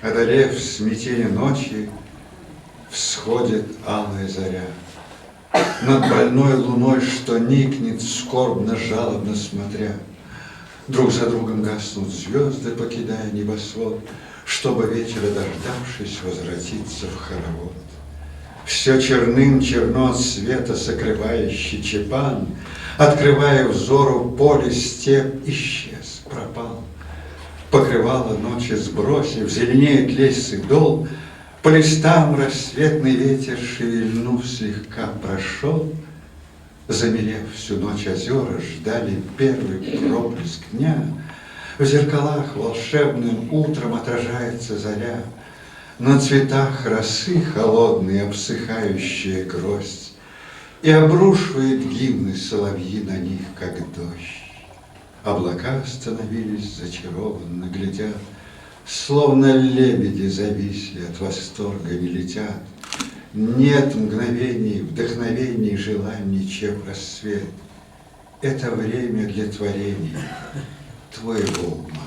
Одолев смятение ночи, всходит алая заря. Над больной луной, что никнет, скорбно, жалобно смотря. Друг за другом гаснут звезды, покидая небосвод, чтобы вечера дождавшись возвратиться в хоровод. Все черным черно от света сокрывающий чепан, открывая взору поле, степь, исчез, пропал. Покрывало ночи сбросив, зеленеет лес и дол, по листам рассветный ветер, шевельнув, слегка прошел. Замерев всю ночь озера, ждали первый проблеск дня. В зеркалах волшебным утром отражается заря. На цветах росы холодные, обсыхающая гроздь, и обрушивает гимны соловьи на них, как дождь. Облака остановились, зачарованно глядят, словно лебеди зависли, от восторга не летят. Нет мгновений, вдохновений, желаний, чем рассвет. Это время для творений твоего ума.